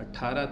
18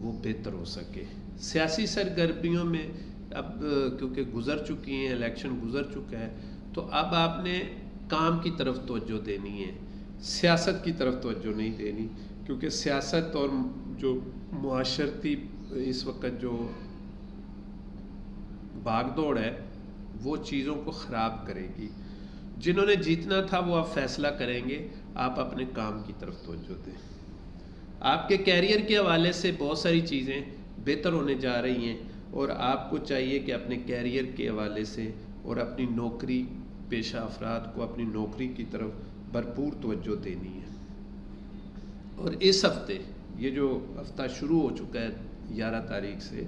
وہ بہتر ہو سکے. سیاسی سرگرمیوں میں اب کیونکہ گزر چکی ہیں، الیکشن گزر چکا ہے، تو اب آپ نے کام کی طرف توجہ دینی ہے، سیاست کی طرف توجہ نہیں دینی، کیونکہ سیاست اور جو معاشرتی اس وقت جو بھاگ دوڑ ہے وہ چیزوں کو خراب کرے گی. جنہوں نے جیتنا تھا وہ آپ فیصلہ کریں گے، آپ اپنے کام کی طرف توجہ دیں. آپ کے کیریئر کے حوالے سے بہت ساری چیزیں بہتر ہونے جا رہی ہیں، اور آپ کو چاہیے کہ اپنے کیریئر کے حوالے سے اور اپنی نوکری پیشہ افراد کو اپنی نوکری کی طرف بھرپور توجہ دینی ہے. اور اس ہفتے، یہ جو ہفتہ شروع ہو چکا ہے 11 تاریخ سے،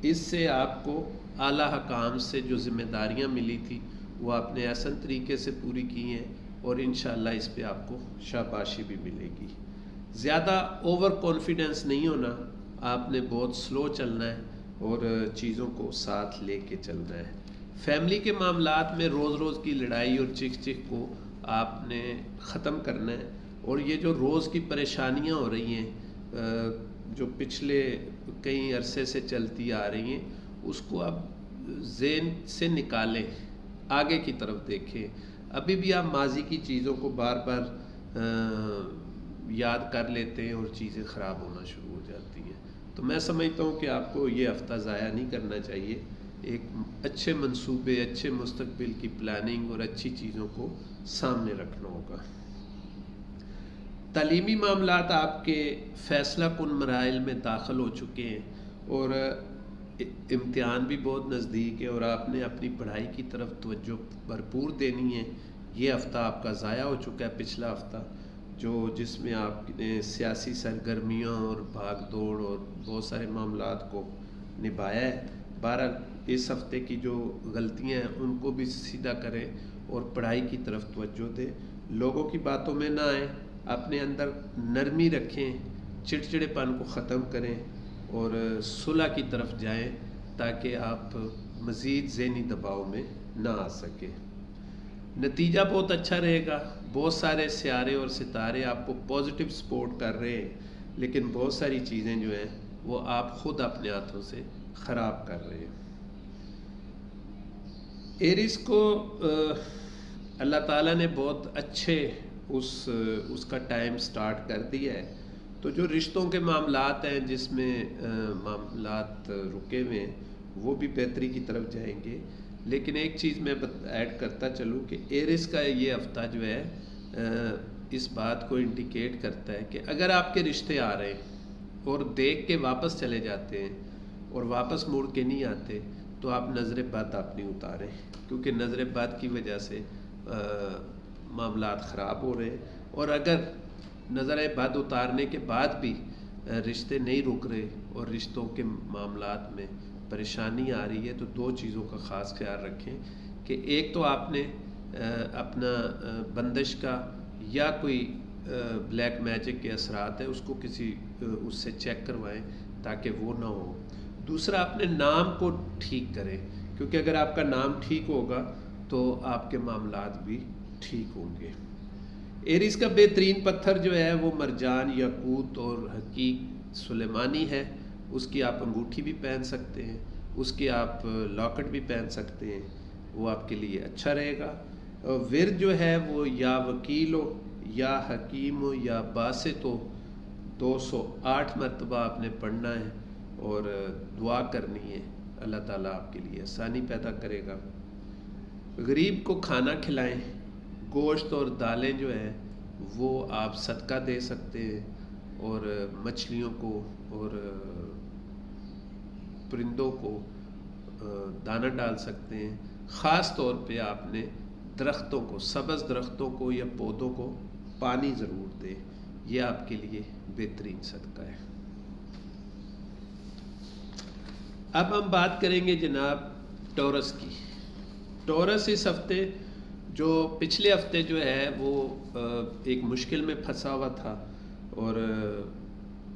اس سے آپ کو اعلیٰ حکام سے جو ذمہ داریاں ملی تھی وہ آپ نے احسن طریقے سے پوری کی ہیں، اور انشاءاللہ اس پہ آپ کو شاباشی بھی ملے گی. زیادہ اوور کانفیڈنس نہیں ہونا، آپ نے بہت سلو چلنا ہے اور چیزوں کو ساتھ لے کے چلنا ہے. فیملی کے معاملات میں روز روز کی لڑائی اور چک چک کو آپ نے ختم کرنا ہے، اور یہ جو روز کی پریشانیاں ہو رہی ہیں جو پچھلے کئی عرصے سے چلتی آ رہی ہیں، اس کو اب ذہن سے نکالیں، آگے کی طرف دیکھیں. ابھی بھی آپ ماضی کی چیزوں کو بار بار یاد کر لیتے ہیں اور چیزیں خراب ہونا شروع ہو جاتی ہیں. تو میں سمجھتا ہوں کہ آپ کو یہ ہفتہ ضائع نہیں کرنا چاہیے. ایک اچھے منصوبے، اچھے مستقبل کی پلاننگ اور اچھی چیزوں کو سامنے رکھنا ہوگا. تعلیمی معاملات آپ کے فیصلہ کن مراحل میں داخل ہو چکے ہیں، اور امتحان بھی بہت نزدیک ہے، اور آپ نے اپنی پڑھائی کی طرف توجہ بھرپور دینی ہے. یہ ہفتہ آپ کا ضائع ہو چکا ہے، پچھلا ہفتہ جس میں آپ نے سیاسی سرگرمیاں اور بھاگ دوڑ اور بہت سارے معاملات کو نبھایا ہے. بہرحال اس ہفتے کی جو غلطیاں ہیں ان کو بھی سیدھا کریں اور پڑھائی کی طرف توجہ دیں. لوگوں کی باتوں میں نہ آئیں، اپنے اندر نرمی رکھیں، چڑچڑے پن کو ختم کریں اور صلح کی طرف جائیں تاکہ آپ مزید ذہنی دباؤ میں نہ آ سکیں. نتیجہ بہت اچھا رہے گا. بہت سارے سیارے اور ستارے آپ کو پازیٹیو سپورٹ کر رہے ہیں، لیکن بہت ساری چیزیں جو ہیں وہ آپ خود اپنے ہاتھوں سے خراب کر رہے ہیں. ایرس کو اللہ تعالیٰ نے بہت اچھے اس کا ٹائم سٹارٹ کر دیا ہے. تو جو رشتوں کے معاملات ہیں جس میں معاملات رکے ہوئے ہیں وہ بھی بہتری کی طرف جائیں گے. لیکن ایک چیز میں ایڈ کرتا چلوں کہ ایرس کا یہ ہفتہ جو ہے اس بات کو انڈیکیٹ کرتا ہے کہ اگر آپ کے رشتے آ رہے ہیں اور دیکھ کے واپس چلے جاتے ہیں اور واپس مڑ کے نہیں آتے، تو آپ نظر بد اپنی اتاریں، کیونکہ نظر بد کی وجہ سے معاملات خراب ہو رہے ہیں. اور اگر نظر بد اتارنے کے بعد بھی رشتے نہیں رک رہے اور رشتوں کے معاملات میں پریشانی آ رہی ہے، تو دو چیزوں کا خاص خیال رکھیں کہ ایک تو آپ نے اپنا بندش کا یا کوئی بلیک میجک کے اثرات ہیں اس کو اس سے چیک کروائیں تاکہ وہ نہ ہو. دوسرا، اپنے نام کو ٹھیک کریں، کیونکہ اگر آپ کا نام ٹھیک ہوگا تو آپ کے معاملات بھی ٹھیک ہوں گے. ایریس کا بہترین پتھر جو ہے وہ مرجان، یاقوت اور حقیق سلیمانی ہے. اس کی آپ انگوٹھی بھی پہن سکتے ہیں، اس کی آپ لاکٹ بھی پہن سکتے ہیں، وہ آپ کے لیے اچھا رہے گا. ورد جو ہے وہ یا وکیل ہو یا حکیم ہو یا باسط ہو، 208 مرتبہ آپ نے پڑھنا ہے اور دعا کرنی ہے. اللہ تعالیٰ آپ کے لیے آسانی پیدا کرے گا. غریب کو کھانا کھلائیں. گوشت اور دالیں جو ہیں وہ آپ صدقہ دے سکتے ہیں، اور مچھلیوں کو اور پرندوں کو دانہ ڈال سکتے ہیں. خاص طور پہ آپ نے درختوں کو، سبز درختوں کو یا پودوں کو پانی ضرور دیں. یہ آپ کے لیے بہترین صدقہ ہے. اب ہم بات کریں گے جناب ٹورس کی. ٹورس اس ہفتے جو پچھلے ہفتے جو ہے وہ ایک مشکل میں پھنسا ہوا تھا اور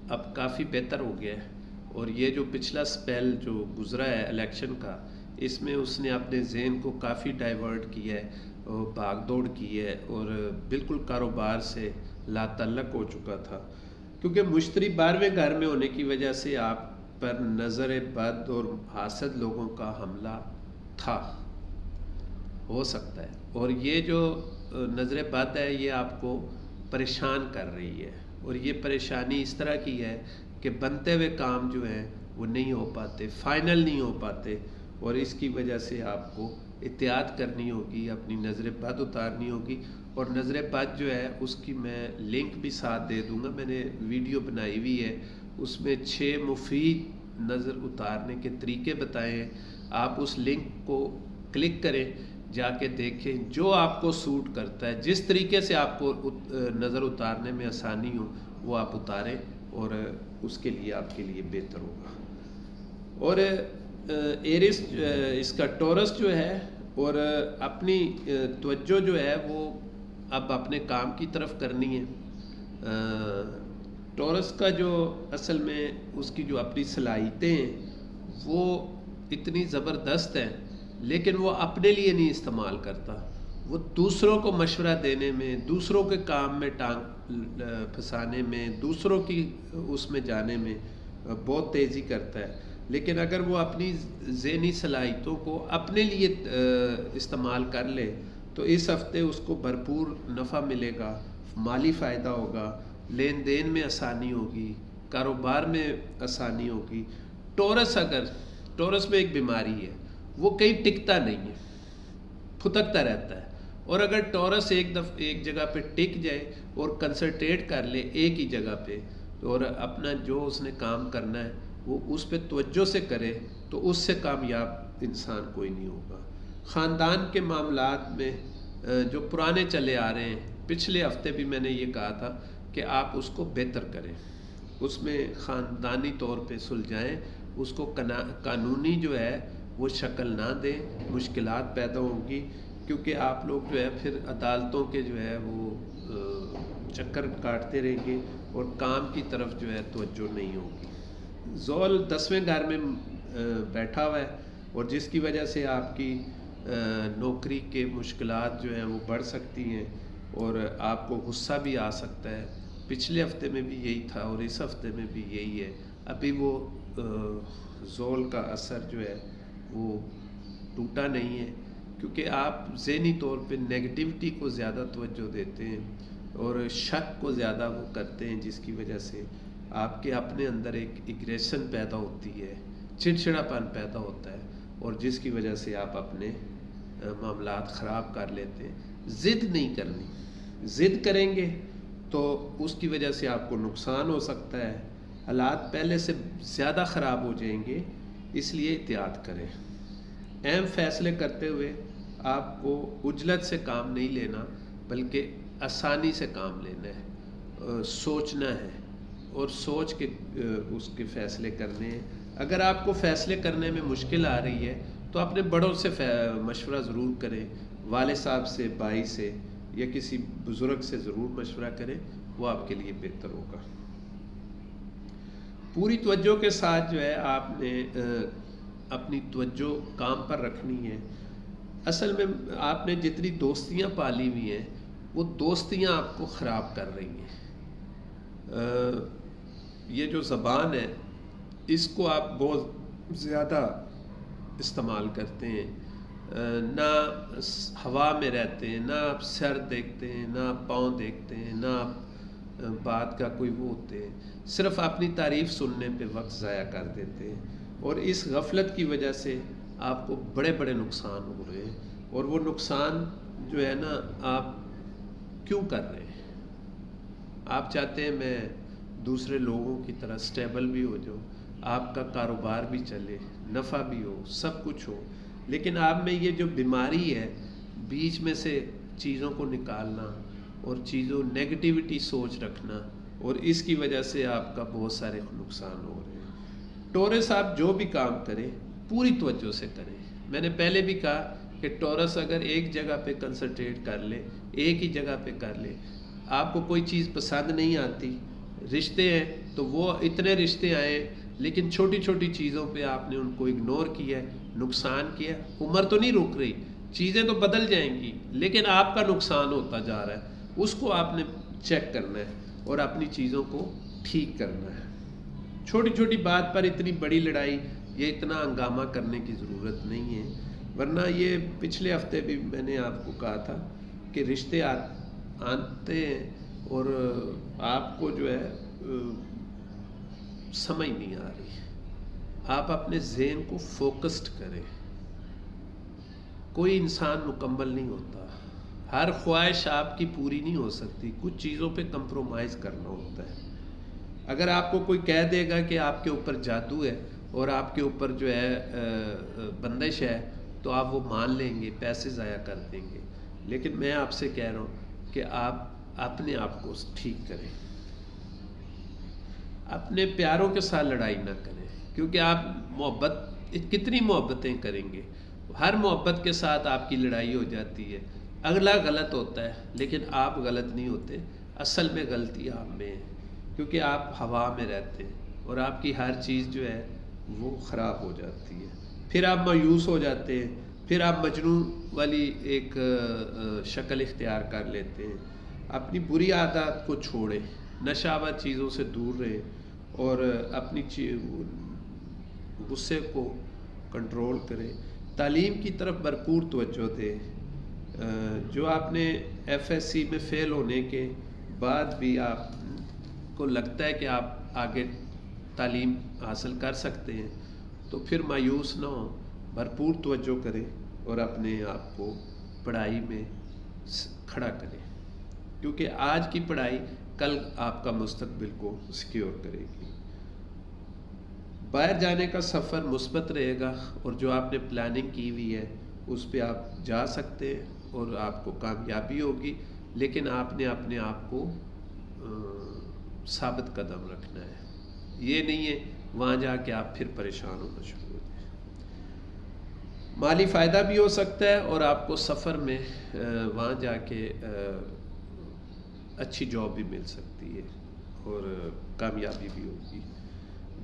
اب کافی بہتر ہو گیا ہے. اور یہ جو پچھلا سپیل جو گزرا ہے الیکشن کا، اس میں اس نے اپنے ذہن کو کافی ڈائیورٹ کیا ہے، بھاگ دوڑ کی ہے اور بالکل کاروبار سے لا تعلق ہو چکا تھا. کیونکہ مشتری 12ویں گھر میں ہونے کی وجہ سے آپ پر نظر بد اور حاسد لوگوں کا حملہ تھا، ہو سکتا ہے، اور یہ جو نظر بد ہے یہ آپ کو پریشان کر رہی ہے، اور یہ پریشانی اس طرح کی ہے کہ بنتے ہوئے کام جو ہیں وہ نہیں ہو پاتے، فائنل نہیں ہو پاتے، اور اس کی وجہ سے آپ کو احتیاط کرنی ہوگی، اپنی نظر بد اتارنی ہوگی۔ اور نظر بد جو ہے اس کی میں لنک بھی ساتھ دے دوں گا، میں نے ویڈیو بنائی ہوئی ہے، اس میں 6 مفید نظر اتارنے کے طریقے بتائے ہیں، آپ اس لنک کو کلک کریں، جا کے دیکھیں جو آپ کو سوٹ کرتا ہے، جس طریقے سے آپ کو نظر اتارنے میں آسانی ہو وہ آپ اتاریں، اور اس کے لیے آپ کے لیے بہتر ہوگا۔ اور ایرس اس کا ٹورس جو ہے، اور اپنی توجہ جو ہے وہ اب اپنے کام کی طرف کرنی ہے۔ ٹورس کا جو اصل میں اس کی جو اپنی صلاحیتیں ہیں وہ اتنی زبردست ہیں، لیکن وہ اپنے لیے نہیں استعمال کرتا، وہ دوسروں کو مشورہ دینے میں، دوسروں کے کام میں ٹانگ پھنسانے میں، دوسروں کی اس میں جانے میں بہت تیزی کرتا ہے۔ لیکن اگر وہ اپنی ذہنی صلاحیتوں کو اپنے لیے استعمال کر لے تو اس ہفتے اس کو بھرپور نفع ملے گا، مالی فائدہ ہوگا، لین دین میں آسانی ہوگی، کاروبار میں آسانی ہوگی۔ ٹورس میں ایک بیماری ہے، وہ کہیں ٹکتا نہیں ہے، پھتکتا رہتا ہے، اور اگر ٹورس ایک جگہ پہ ٹک جائے اور کنسنٹریٹ کر لے ایک ہی جگہ پہ، اور اپنا جو اس نے کام کرنا ہے وہ اس پہ توجہ سے کرے، تو اس سے کامیاب انسان کوئی نہیں ہوگا۔ خاندان کے معاملات میں جو پرانے چلے آ رہے ہیں، پچھلے ہفتے بھی میں نے یہ کہا تھا کہ آپ اس کو بہتر کریں، اس میں خاندانی طور پہ سلجھائیں، اس کو قانونی جو ہے وہ شکل نہ دیں، مشکلات پیدا ہوں گی، کیونکہ آپ لوگ جو ہے پھر عدالتوں کے جو ہے وہ چکر کاٹتے رہیں گے اور کام کی طرف جو ہے توجہ نہیں ہوگی۔ زول 10ویں گھر میں بیٹھا ہوا ہے، اور جس کی وجہ سے آپ کی نوکری کے مشکلات جو ہیں وہ بڑھ سکتی ہیں، اور آپ کو غصہ بھی آ سکتا ہے۔ پچھلے ہفتے میں بھی یہی تھا اور اس ہفتے میں بھی یہی ہے۔ ابھی وہ زول کا اثر جو ہے وہ ٹوٹا نہیں ہے، کیونکہ آپ ذہنی طور پہ نیگیٹیوٹی کو زیادہ توجہ دیتے ہیں اور شک کو زیادہ وہ کرتے ہیں، جس کی وجہ سے آپ کے اپنے اندر ایک ایگریشن پیدا ہوتی ہے، چڑچڑاپن پیدا ہوتا ہے، اور جس کی وجہ سے آپ اپنے معاملات خراب کر لیتے ہیں۔ ضد نہیں کرنی، ضد کریں گے تو اس کی وجہ سے آپ کو نقصان ہو سکتا ہے، حالات پہلے سے زیادہ خراب ہو جائیں گے، اس لیے احتیاط کریں۔ اہم فیصلے کرتے ہوئے آپ کو عجلت سے کام نہیں لینا، بلکہ آسانی سے کام لینا ہے، سوچنا ہے، اور سوچ کے اس کے فیصلے کرنے ہیں۔ اگر آپ کو فیصلے کرنے میں مشکل آ رہی ہے تو اپنے بڑوں سے مشورہ ضرور کریں، والد صاحب سے، بھائی سے، یا کسی بزرگ سے ضرور مشورہ کریں، وہ آپ کے لیے بہتر ہوگا۔ پوری توجہ کے ساتھ جو ہے آپ نے اپنی توجہ کام پر رکھنی ہے۔ اصل میں آپ نے جتنی دوستیاں پالی ہوئی ہیں وہ دوستیاں آپ کو خراب کر رہی ہیں۔ یہ جو زبان ہے اس کو آپ بہت زیادہ استعمال کرتے ہیں، نہ ہوا میں رہتے ہیں، نہ آپ سر دیکھتے ہیں، نہ آپ پاؤں دیکھتے ہیں، نہ آپ بات کا کوئی وہ ہوتے ہیں، صرف اپنی تعریف سننے پہ وقت ضائع کر دیتے ہیں، اور اس غفلت کی وجہ سے آپ کو بڑے بڑے نقصان ہو رہے ہیں۔ اور وہ نقصان جو ہے نا آپ کیوں کر رہے ہیں؟ آپ چاہتے ہیں میں دوسرے لوگوں کی طرح سٹیبل بھی ہو جاؤں، آپ کا کاروبار بھی چلے، نفع بھی ہو، سب کچھ ہو، لیکن آپ میں یہ جو بیماری ہے، بیچ میں سے چیزوں کو نکالنا اور چیزوں نیگیٹیوٹی سوچ رکھنا، اور اس کی وجہ سے آپ کا بہت سارے نقصان ہو رہے ہیں۔ ٹورس آپ جو بھی کام کریں پوری توجہ سے کریں۔ میں نے پہلے بھی کہا کہ ٹورس اگر ایک جگہ پہ کنسنٹریٹ کر لے، ایک ہی جگہ پہ کر لے، آپ کو کوئی چیز پسند نہیں آتی، رشتے ہیں تو وہ اتنے رشتے آئے لیکن چھوٹی چھوٹی چیزوں پہ آپ نے ان کو اگنور کیا، نقصان کیا۔ عمر تو نہیں رک رہی، چیزیں تو بدل جائیں گی، لیکن آپ کا نقصان ہوتا جا رہا ہے، اس کو آپ نے چیک کرنا ہے اور اپنی چیزوں کو ٹھیک کرنا ہے. چھوٹی چھوٹی بات پر اتنی بڑی لڑائی، یہ اتنا ہنگامہ کرنے کی ضرورت نہیں ہے. ورنہ یہ پچھلے ہفتے بھی میں نے آپ کو کہا تھا کہ رشتے آتے ہیں اور آپ کو جو ہے سمجھ نہیں آ رہی. آپ اپنے ذہن کو فوکسڈ کریں. کوئی انسان مکمل نہیں ہوتا، ہر خواہش آپ کی پوری نہیں ہو سکتی، کچھ چیزوں پہ کمپرومائز کرنا ہوتا ہے. اگر آپ کو کوئی کہہ دے گا کہ آپ کے اوپر جادو ہے اور آپ کے اوپر جو ہے بندش ہے تو آپ وہ مان لیں گے، پیسے ضائع کر دیں گے. لیکن میں آپ سے کہہ رہا ہوں کہ آپ اپنے آپ کو ٹھیک کریں. اپنے پیاروں کے ساتھ لڑائی نہ کریں، کیونکہ آپ کتنی محبتیں کریں گے، ہر محبت کے ساتھ آپ کی لڑائی ہو جاتی ہے. اگلا غلط ہوتا ہے لیکن آپ غلط نہیں ہوتے. اصل میں غلطی آپ میں ہے، کیونکہ آپ ہوا میں رہتے ہیں اور آپ کی ہر چیز جو ہے وہ خراب ہو جاتی ہے. پھر آپ مایوس ہو جاتے ہیں، پھر آپ مجنون والی ایک شکل اختیار کر لیتے ہیں. اپنی بری عادات کو چھوڑیں، نشہ آور چیزوں سے دور رہیں اور اپنی غصے کو کنٹرول کریں. تعلیم کی طرف بھرپور توجہ دیں. جو آپ نے ایف ایس سی میں فیل ہونے کے بعد بھی آپ کو لگتا ہے کہ آپ آگے تعلیم حاصل کر سکتے ہیں تو پھر مایوس نہ ہوں، بھرپور توجہ کریں اور اپنے آپ کو پڑھائی میں کھڑا کریں، کیونکہ آج کی پڑھائی کل آپ کا مستقبل کو سیکیور کرے گی. باہر جانے کا سفر مثبت رہے گا اور جو آپ نے پلاننگ کی ہوئی ہے اس پہ آپ جا سکتے ہیں اور آپ کو کامیابی ہوگی. لیکن آپ نے اپنے آپ کو ثابت قدم رکھنا ہے. یہ نہیں ہے وہاں جا کے آپ پھر پریشان ہونا شروع ہو جائیں. مالی فائدہ بھی ہو سکتا ہے اور آپ کو سفر میں وہاں جا کے اچھی جاب بھی مل سکتی ہے اور کامیابی بھی ہوگی.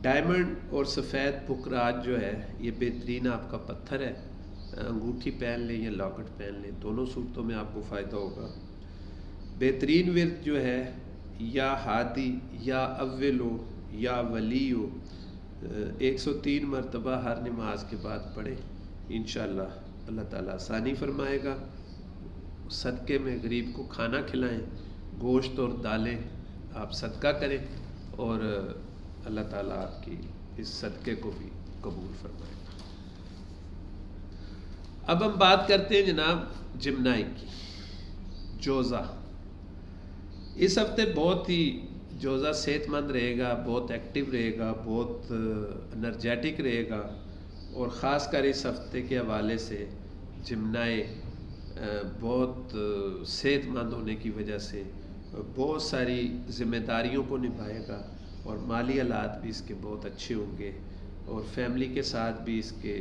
ڈائمنڈ اور سفید پکراج جو ہے یہ بہترین آپ کا پتھر ہے. انگوٹھی پہن لیں یا لاکٹ پہن لیں، دونوں صورتوں میں آپ کو فائدہ ہوگا. بہترین ورد جو ہے یا ہادی یا اولو یا ولیو 103 مرتبہ ہر نماز کے بعد پڑھیں. انشاءاللہ اللہ تعالیٰ آسانی فرمائے گا. صدقے میں غریب کو کھانا کھلائیں، گوشت اور دالیں آپ صدقہ کریں اور اللہ تعالیٰ آپ کی اس صدقے کو بھی قبول فرمائے گا. اب ہم بات کرتے ہیں جناب جمنائی کی. جوزہ اس ہفتے بہت ہی جوزہ صحت مند رہے گا، بہت ایکٹیو رہے گا، بہت انرجیٹک رہے گا اور خاص کر اس ہفتے کے حوالے سے جمنائی بہت صحت مند ہونے کی وجہ سے بہت ساری ذمہ داریوں کو نبھائے گا اور مالی حالات بھی اس کے بہت اچھے ہوں گے اور فیملی کے ساتھ بھی اس کے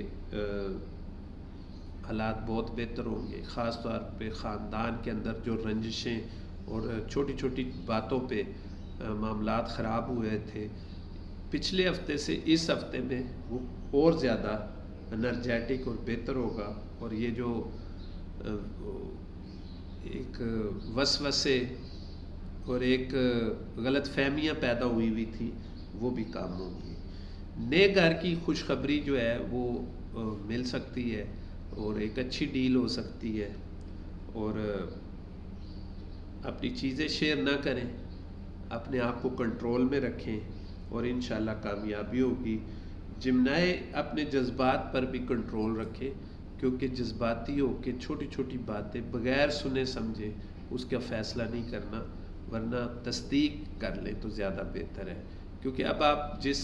حالات بہت بہتر ہوں گے. خاص طور پہ خاندان کے اندر جو رنجشیں اور چھوٹی چھوٹی باتوں پہ معاملات خراب ہوئے تھے پچھلے ہفتے سے اس ہفتے میں وہ اور زیادہ انرجیٹک اور بہتر ہوگا. اور یہ جو ایک وسوسے اور ایک غلط فہمیاں پیدا ہوئی تھی وہ بھی کام ہوں گی. نئے گھر کی خوشخبری جو ہے وہ مل سکتی ہے اور ایک اچھی ڈیل ہو سکتی ہے. اور اپنی چیزیں شیئر نہ کریں، اپنے آپ کو کنٹرول میں رکھیں اور انشاءاللہ کامیابی ہوگی. جمنائے اپنے جذبات پر بھی کنٹرول رکھیں، کیونکہ جذباتی ہو کے چھوٹی چھوٹی باتیں بغیر سنے سمجھے اس کا فیصلہ نہیں کرنا، ورنہ تصدیق کر لیں تو زیادہ بہتر ہے. کیونکہ اب آپ جس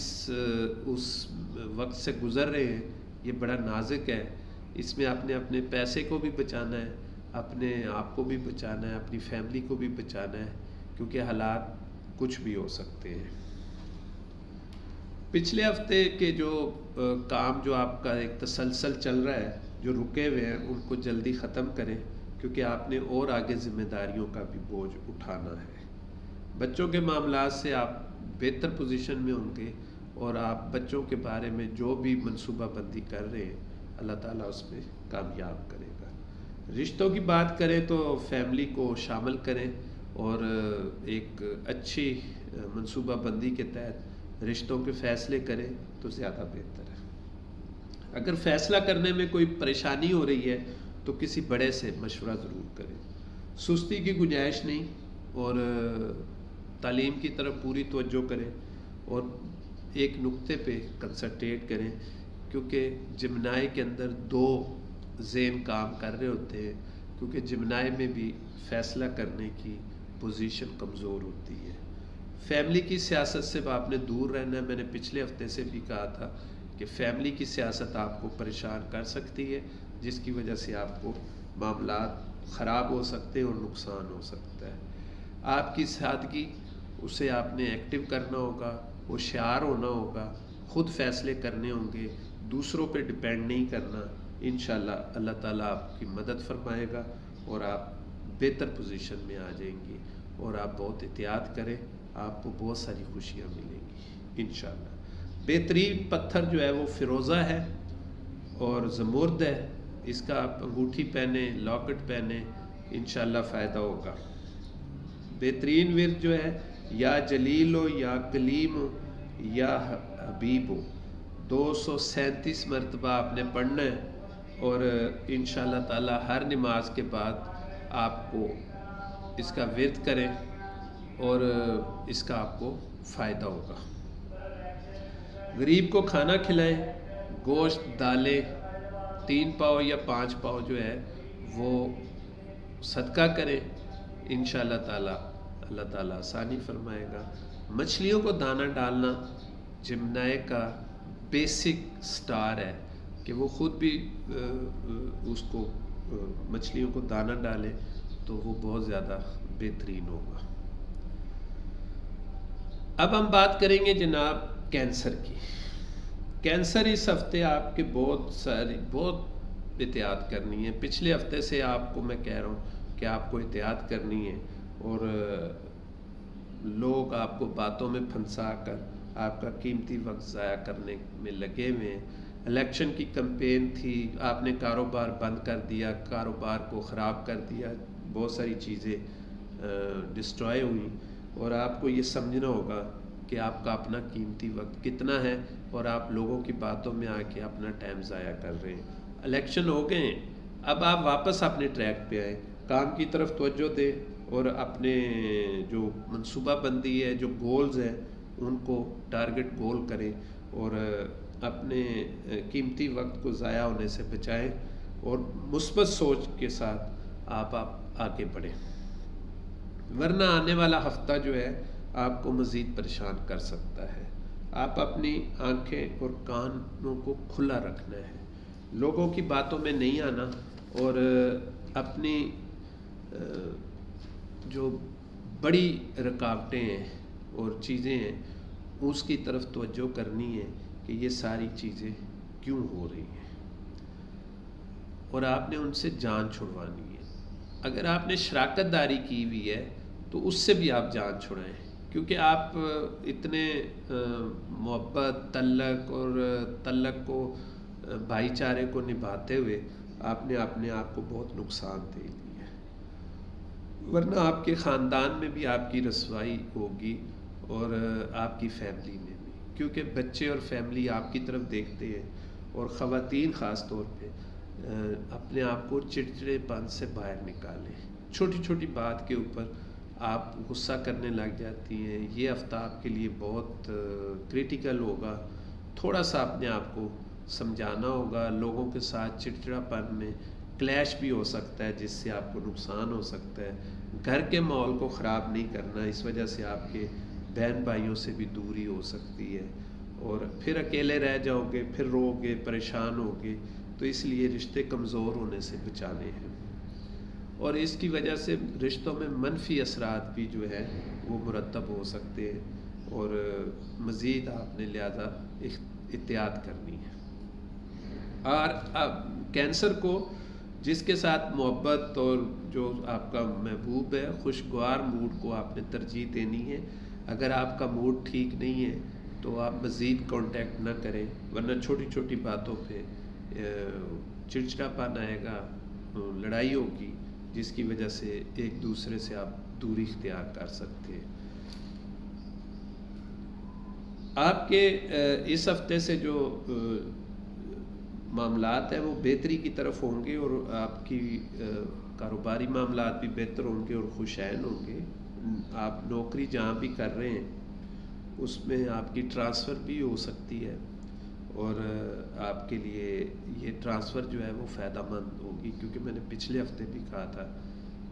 اس وقت سے گزر رہے ہیں یہ بڑا نازک ہے. اس میں آپ نے اپنے پیسے کو بھی بچانا ہے، اپنے آپ کو بھی بچانا ہے، اپنی فیملی کو بھی بچانا ہے، کیونکہ حالات کچھ بھی ہو سکتے ہیں. پچھلے ہفتے کے جو کام جو آپ کا ایک تسلسل چل رہا ہے، جو رکے ہوئے ہیں ان کو جلدی ختم کریں، کیونکہ آپ نے اور آگے ذمہ داریوں کا بھی بوجھ اٹھانا ہے. بچوں کے معاملات سے آپ بہتر پوزیشن میں ہوں گے اور آپ بچوں کے بارے میں جو بھی منصوبہ بندی کر رہے ہیں اللہ تعالیٰ اس میں کامیاب کرے گا. رشتوں کی بات کریں تو فیملی کو شامل کریں اور ایک اچھی منصوبہ بندی کے تحت رشتوں کے فیصلے کریں تو زیادہ بہتر ہے۔ اگر فیصلہ کرنے میں کوئی پریشانی ہو رہی ہے تو کسی بڑے سے مشورہ ضرور کریں۔ سستی کی گنجائش نہیں، اور تعلیم کی طرف پوری توجہ کریں، اور ایک نقطے پہ کنسنٹریٹ کریں، کیونکہ جمنائی کے اندر دو ذہن کام کر رہے ہوتے ہیں، کیونکہ جمنائی میں بھی فیصلہ کرنے کی پوزیشن کمزور ہوتی ہے۔ فیملی کی سیاست سے آپ نے دور رہنا ہے۔ میں نے پچھلے ہفتے سے بھی کہا تھا کہ فیملی کی سیاست آپ کو پریشان کر سکتی ہے، جس کی وجہ سے آپ کو معاملات خراب ہو سکتے ہیں اور نقصان ہو سکتا ہے۔ آپ کی سادگی، اسے آپ نے ایکٹیو کرنا ہوگا، ہوشیار ہونا ہوگا، خود فیصلے کرنے ہوں گے، دوسروں پہ ڈپینڈ نہیں کرنا۔ انشاءاللہ اللہ تعالیٰ آپ کی مدد فرمائے گا اور آپ بہتر پوزیشن میں آ جائیں گے، اور آپ بہت احتیاط کریں، آپ کو بہت ساری خوشیاں ملیں گی انشاءاللہ۔ بہترین پتھر جو ہے وہ فیروزہ ہے اور زمرد ہے، اس کا آپ انگوٹھی پہنیں، لاکٹ پہنیں، انشاءاللہ فائدہ ہوگا۔ بہترین ورد جو ہے یا جلیل ہو، یا کلیم ہو، یا حبیب ہو، 237 مرتبہ آپ نے پڑھنا ہے، اور انشاءاللہ تعالی ہر نماز کے بعد آپ کو اس کا ورد کریں، اور اس کا آپ کو فائدہ ہوگا۔ غریب کو کھانا کھلائیں، گوشت، دالیں 3 پاؤ یا 5 پاؤ جو ہے وہ صدقہ کریں، انشاءاللہ تعالی اللہ تعالیٰ آسانی فرمائے گا۔ مچھلیوں کو دانہ ڈالنا جمنائے کا بیسک سٹار ہے کہ وہ خود بھی اس کو مچھلیوں کو دانہ ڈالے تو وہ بہت زیادہ بہترین ہوگا۔ اب ہم بات کریں گے جناب کینسر کی۔ کینسر اس ہفتے آپ کے بہت احتیاط کرنی ہے۔ پچھلے ہفتے سے آپ کو میں کہہ رہا ہوں کہ آپ کو احتیاط کرنی ہے، اور لوگ آپ کو باتوں میں پھنسا کر آپ کا قیمتی وقت ضائع کرنے میں لگے ہوئے ہیں۔ الیکشن کی کمپین تھی، آپ نے کاروبار بند کر دیا، کاروبار کو خراب کر دیا، بہت ساری چیزیں ڈسٹرائے ہوئی، اور آپ کو یہ سمجھنا ہوگا کہ آپ کا اپنا قیمتی وقت کتنا ہے، اور آپ لوگوں کی باتوں میں آ کے اپنا ٹائم ضائع کر رہے ہیں۔ الیکشن ہو گئے ہیں، اب آپ واپس اپنے ٹریک پہ آئیں، کام کی طرف توجہ دیں، اور اپنے جو منصوبہ بندی ہے، جو گولز ہیں، ان کو ٹارگٹ گول کریں، اور اپنے قیمتی وقت کو ضائع ہونے سے بچائیں، اور مثبت سوچ کے ساتھ آپ آگے بڑھیں، ورنہ آنے والا ہفتہ جو ہے آپ کو مزید پریشان کر سکتا ہے۔ آپ اپنی آنکھیں اور کانوں کو کھلا رکھنا ہے، لوگوں کی باتوں میں نہیں آنا، اور اپنی جو بڑی رکاوٹیں ہیں اور چیزیں ہیں اس کی طرف توجہ کرنی ہے کہ یہ ساری چیزیں کیوں ہو رہی ہیں، اور آپ نے ان سے جان چھڑوانی ہے۔ اگر آپ نے شراکت داری کی ہوئی ہے تو اس سے بھی آپ جان چھڑائیں، کیونکہ آپ اتنے محبت، تعلق کو، بھائی چارے کو نبھاتے ہوئے آپ نے اپنے آپ کو بہت نقصان دے دیا ہے، ورنہ آپ کے خاندان میں بھی آپ کی رسوائی ہوگی، اور آپ کی فیملی میں بھی، کیونکہ بچے اور فیملی آپ کی طرف دیکھتے ہیں، اور خواتین خاص طور پہ اپنے آپ کو چڑچڑے پن سے باہر نکالیں۔ چھوٹی چھوٹی بات کے اوپر آپ غصہ کرنے لگ جاتی ہیں۔ یہ ہفتہ آپ کے لیے بہت کریٹیکل ہوگا، تھوڑا سا اپنے آپ کو سمجھانا ہوگا، لوگوں کے ساتھ چڑچڑا پن میں کلیش بھی ہو سکتا ہے جس سے آپ کو نقصان ہو سکتا ہے۔ گھر کے ماحول کو خراب نہیں کرنا، اس وجہ سے آپ کے بہن بھائیوں سے بھی دوری ہو سکتی ہے، اور پھر اکیلے رہ جاؤ گے، پھر رو گے، پریشان ہوگے، تو اس لیے رشتے کمزور ہونے سے بچانے ہیں، اور اس کی وجہ سے رشتوں میں منفی اثرات بھی جو ہے وہ مرتب ہو سکتے ہیں، اور مزید آپ نے لہذا احتیاط کرنی ہے۔ اور اب کینسر کو جس کے ساتھ محبت اور جو آپ کا محبوب ہے، خوشگوار موڈ کو آپ نے ترجیح دینی ہے۔ اگر آپ کا موڈ ٹھیک نہیں ہے تو آپ مزید کانٹیکٹ نہ کریں، ورنہ چھوٹی چھوٹی باتوں پہ چڑچڑا پن آئے گا، لڑائی ہوگی، جس کی وجہ سے ایک دوسرے سے آپ دوری اختیار کر سکتے ہیں۔ آپ کے اس ہفتے سے جو معاملات ہیں وہ بہتری کی طرف ہوں گے، اور آپ کی کاروباری معاملات بھی بہتر ہوں گے اور خوشین ہوں گے۔ آپ نوکری جہاں بھی کر رہے ہیں اس میں آپ کی ٹرانسفر بھی ہو سکتی ہے، اور آپ کے لیے یہ ٹرانسفر جو ہے وہ فائدہ مند ہوگی، کیونکہ میں نے پچھلے ہفتے بھی کہا تھا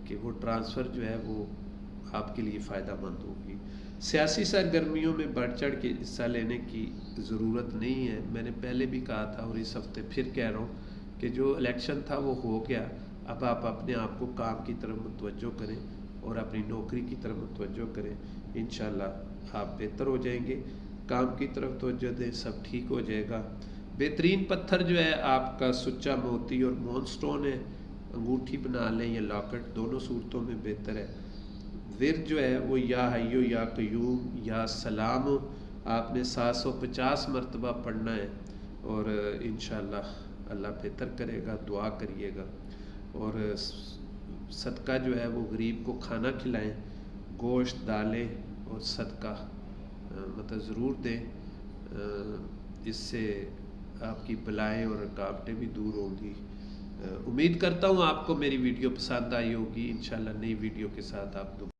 کہ وہ ٹرانسفر جو ہے وہ آپ کے لیے فائدہ مند ہوگی۔ سیاسی سرگرمیوں میں بڑھ چڑھ کے حصہ لینے کی ضرورت نہیں ہے، میں نے پہلے بھی کہا تھا اور اس ہفتے پھر کہہ رہا ہوں کہ جو الیکشن تھا وہ ہو گیا، اب آپ اپنے آپ کو کام کی طرف متوجہ کریں اور اپنی نوکری کی طرف متوجہ کریں، انشاءاللہ آپ بہتر ہو جائیں گے۔ کام کی طرف توجہ دیں، سب ٹھیک ہو جائے گا۔ بہترین پتھر جو ہے آپ کا سچا موتی اور مون سٹون ہے، انگوٹھی بنا لیں یا لاکٹ، دونوں صورتوں میں بہتر ہے۔ ورد جو ہے وہ یا حیو یا قیوم یا سلام آپ نے 750 مرتبہ پڑھنا ہے، اور انشاءاللہ اللہ بہتر کرے گا، دعا کریے گا، اور صدقہ جو ہے وہ غریب کو کھانا کھلائیں، گوشت، دالیں اور صدقہ مطلب ضرور دیں، اس سے آپ کی بلائیں اور رکاوٹیں بھی دور ہوں گی۔ امید کرتا ہوں آپ کو میری ویڈیو پسند آئی ہوگی، انشاءاللہ نئی ویڈیو کے ساتھ آپ دوبارہ